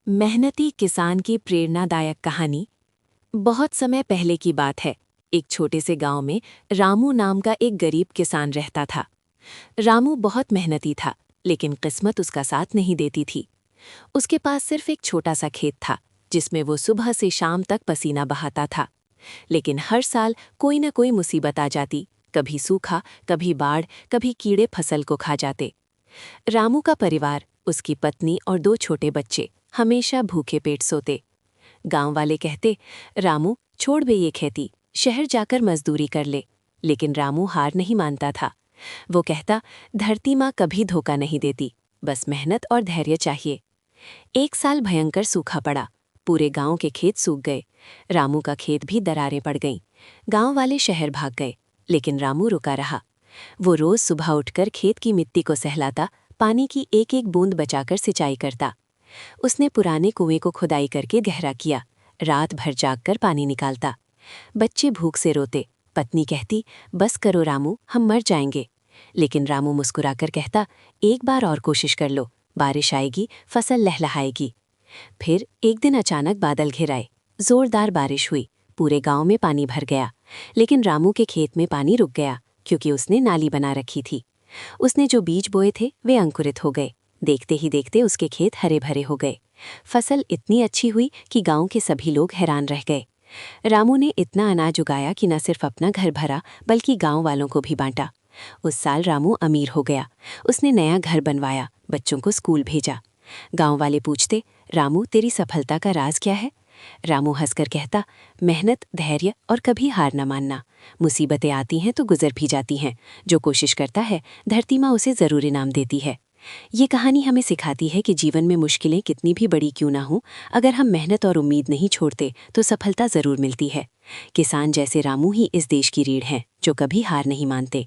मेहनती किसान की प्रेरणादायक कहानी। बहुत समय पहले की बात है। एक छोटे से गांव में रामू नाम का एक गरीब किसान रहता था। रामू बहुत मेहनती था, लेकिन किस्मत उसका साथ नहीं देती थी। उसके पास सिर्फ एक छोटा सा खेत था, जिसमें वो सुबह से शाम तक पसीना बहाता था। लेकिन हर साल कोई न कोई मुसीबत आ जाती। कभी सूखा, कभी बाढ़, कभी कीड़े फसल को खा जाते। रामू का परिवार, उसकी पत्नी और 2 छोटे बच्चे हमेशा भूखे पेट सोते। गांव वाले कहते, रामू छोड़ बे ये खेती, शहर जाकर मजदूरी कर ले। लेकिन रामू हार नहीं मानता था। वो कहता, धरती माँ कभी धोखा नहीं देती, बस मेहनत और धैर्य चाहिए। एक साल भयंकर सूखा पड़ा। पूरे गांव के खेत सूख गए। रामू का खेत भी दरारें पड़ गईं। गांव वाले शहर भाग गए, लेकिन रामू रुका रहा। वो रोज सुबह उठकर खेत की मिट्टी को सहलाता, पानी की एक एक बूंद बचाकर सिंचाई करता। उसने पुराने कुएं को खुदाई करके गहरा किया, रात भर जागकर पानी निकालता। बच्चे भूख से रोते। पत्नी कहती, बस करो रामू, हम मर जाएंगे। लेकिन रामू मुस्कुराकर कहता, एक बार और कोशिश कर लो, बारिश आएगी, फसल लहलहाएगी। फिर एक दिन अचानक बादल घिर आए। जोरदार बारिश हुई, पूरे गांव में पानी भर गया। लेकिन रामू के खेत में पानी रुक गया, क्योंकि उसने नाली बना रखी थी। उसने जो बीज बोए थे वे अंकुरित हो गए। देखते ही देखते उसके खेत हरे भरे हो गए। फसल इतनी अच्छी हुई कि गांव के सभी लोग हैरान रह गए। रामू ने इतना अनाज उगाया कि न सिर्फ अपना घर भरा, बल्कि गांव वालों को भी बांटा। उस साल रामू अमीर हो गया। उसने नया घर बनवाया, बच्चों को स्कूल भेजा। गांव वाले पूछते, रामू तेरी सफलता का राज क्या है? रामू हंसकर कहता, मेहनत, धैर्य और कभी हार न मानना। मुसीबतें आती हैं तो गुजर भी जाती हैं। जो कोशिश करता है, धरती माँ उसे जरूर इनाम देती है। ये कहानी हमें सिखाती है कि जीवन में मुश्किलें कितनी भी बड़ी क्यों ना हो, अगर हम मेहनत और उम्मीद नहीं छोड़ते तो सफलता जरूर मिलती है। किसान जैसे रामू ही इस देश की रीढ़ हैं, जो कभी हार नहीं मानते।